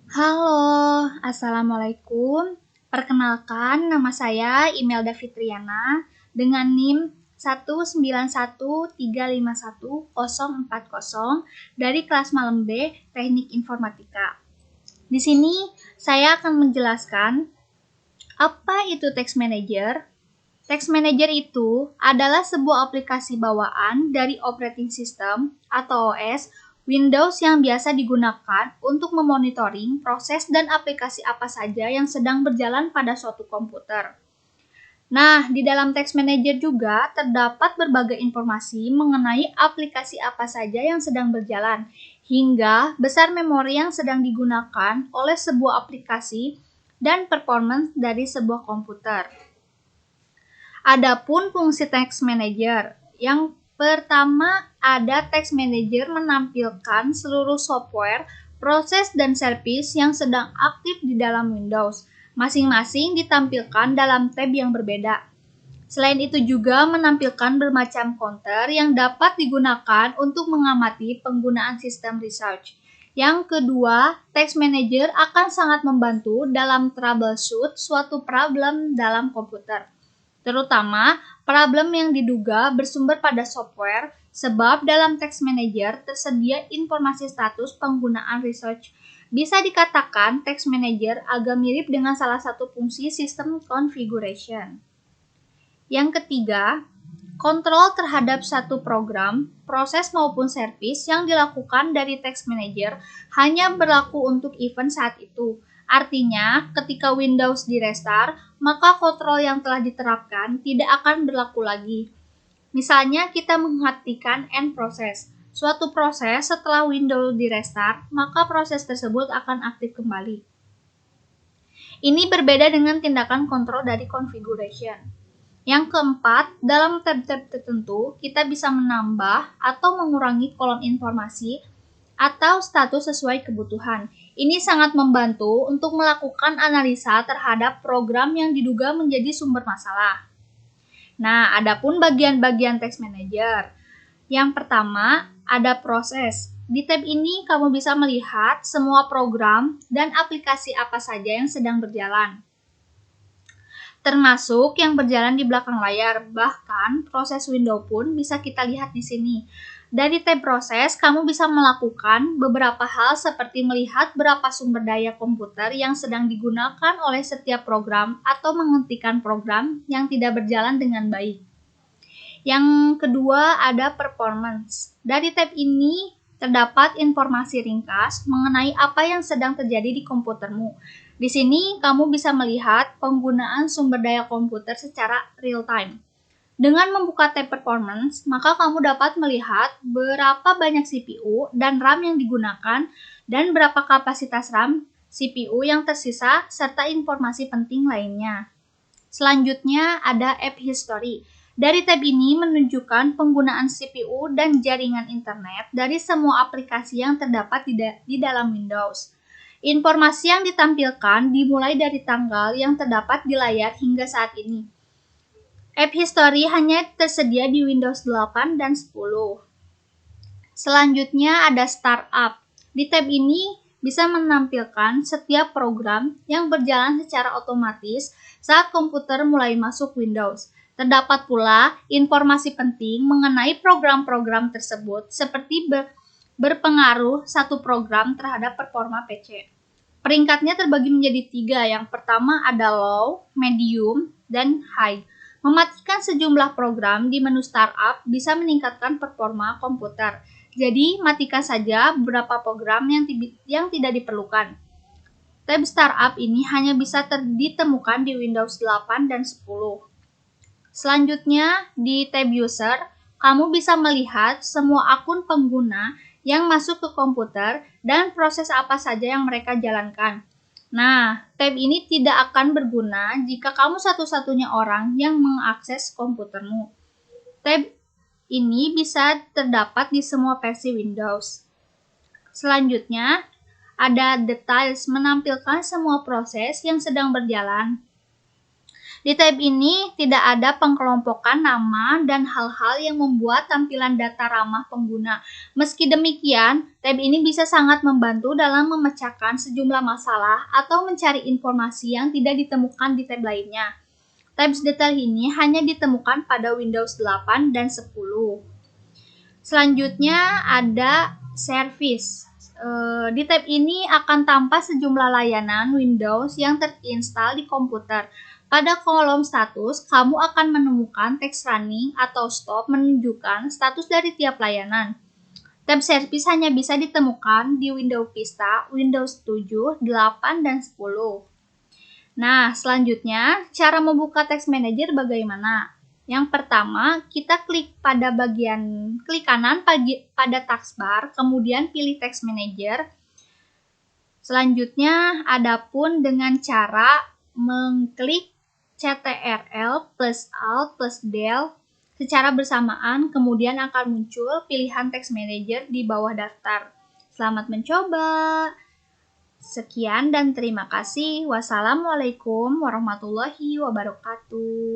Halo, Assalamualaikum. Perkenalkan, nama saya Imelda Fitriana dengan NIM 191351040 dari kelas malam B Teknik Informatika. Di sini saya akan menjelaskan apa itu Text Manager. Text Manager itu adalah sebuah aplikasi bawaan dari operating system atau OS Windows yang biasa digunakan untuk memonitoring proses dan aplikasi apa saja yang sedang berjalan pada suatu komputer. Nah, di dalam Text Manager juga terdapat berbagai informasi mengenai aplikasi apa saja yang sedang berjalan, hingga besar memori yang sedang digunakan oleh sebuah aplikasi dan performance dari sebuah komputer. Adapun fungsi Text Manager, yang pertama ada Text Manager menampilkan seluruh software, proses, dan service yang sedang aktif di dalam Windows. Masing-masing ditampilkan dalam tab yang berbeda. Selain itu juga menampilkan bermacam counter yang dapat digunakan untuk mengamati penggunaan sistem research. Yang kedua, Text Manager akan sangat membantu dalam troubleshoot suatu problem dalam komputer, terutama problem yang diduga bersumber pada software, sebab dalam Text Manager tersedia informasi status penggunaan research. Bisa dikatakan Text Manager agak mirip dengan salah satu fungsi sistem configuration. Yang ketiga, kontrol terhadap satu program, proses maupun service yang dilakukan dari Text Manager hanya berlaku untuk event saat itu. Artinya, ketika Windows di-restart, maka kontrol yang telah diterapkan tidak akan berlaku lagi. Misalnya, kita menghatikan end process. Suatu proses setelah Windows di-restart, maka proses tersebut akan aktif kembali. Ini berbeda dengan tindakan kontrol dari configuration. Yang keempat, dalam tab-tab tertentu, kita bisa menambah atau mengurangi kolom informasi atau status sesuai kebutuhan. Ini sangat membantu untuk melakukan analisa terhadap program yang diduga menjadi sumber masalah. Nah, adapun bagian-bagian Text Manager. Yang pertama, ada proses. Di tab ini, kamu bisa melihat semua program dan aplikasi apa saja yang sedang berjalan, termasuk yang berjalan di belakang layar. Bahkan, proses window pun bisa kita lihat di sini. Dari tab proses, kamu bisa melakukan beberapa hal seperti melihat berapa sumber daya komputer yang sedang digunakan oleh setiap program atau menghentikan program yang tidak berjalan dengan baik. Yang kedua ada performance. Dari tab ini terdapat informasi ringkas mengenai apa yang sedang terjadi di komputermu. Di sini kamu bisa melihat penggunaan sumber daya komputer secara real time. Dengan membuka tab performance, maka kamu dapat melihat berapa banyak CPU dan RAM yang digunakan dan berapa kapasitas RAM CPU yang tersisa serta informasi penting lainnya. Selanjutnya ada App History. Dari tab ini menunjukkan penggunaan CPU dan jaringan internet dari semua aplikasi yang terdapat di dalam Windows. Informasi yang ditampilkan dimulai dari tanggal yang terdapat di layar hingga saat ini. App History hanya tersedia di Windows 8 dan 10. Selanjutnya ada Startup. Di tab ini bisa menampilkan setiap program yang berjalan secara otomatis saat komputer mulai masuk Windows. Terdapat pula informasi penting mengenai program-program tersebut seperti berpengaruh satu program terhadap performa PC. Peringkatnya terbagi menjadi 3. Yang pertama ada low, medium, dan high. Mematikan sejumlah program di menu startup bisa meningkatkan performa komputer. Jadi, matikan saja beberapa program yang tidak diperlukan. Tab startup ini hanya bisa ditemukan di Windows 8 dan 10. Selanjutnya, di tab user, kamu bisa melihat semua akun pengguna yang masuk ke komputer dan proses apa saja yang mereka jalankan. Nah, tab ini tidak akan berguna jika kamu satu-satunya orang yang mengakses komputermu. Tab ini bisa terdapat di semua versi Windows. Selanjutnya, ada Details menampilkan semua proses yang sedang berjalan. Di tab ini tidak ada pengkelompokan nama dan hal-hal yang membuat tampilan data ramah pengguna. Meski demikian, tab ini bisa sangat membantu dalam memecahkan sejumlah masalah atau mencari informasi yang tidak ditemukan di tab lainnya. Tabs detail ini hanya ditemukan pada Windows 8 dan 10. Selanjutnya ada service. Di tab ini akan tampak sejumlah layanan Windows yang terinstal di komputer. Pada kolom status, kamu akan menemukan teks running atau stop menunjukkan status dari tiap layanan. Tab service hanya bisa ditemukan di Windows Vista, Windows 7, 8, dan 10. Nah, selanjutnya, cara membuka Text Manager bagaimana? Yang pertama, kita klik pada klik kanan pada taskbar, kemudian pilih Text Manager. Selanjutnya, adapun dengan cara mengklik CTRL plus Alt plus Del secara bersamaan, kemudian akan muncul pilihan Text Manager di bawah daftar. Selamat mencoba! Sekian dan terima kasih. Wassalamualaikum warahmatullahi wabarakatuh.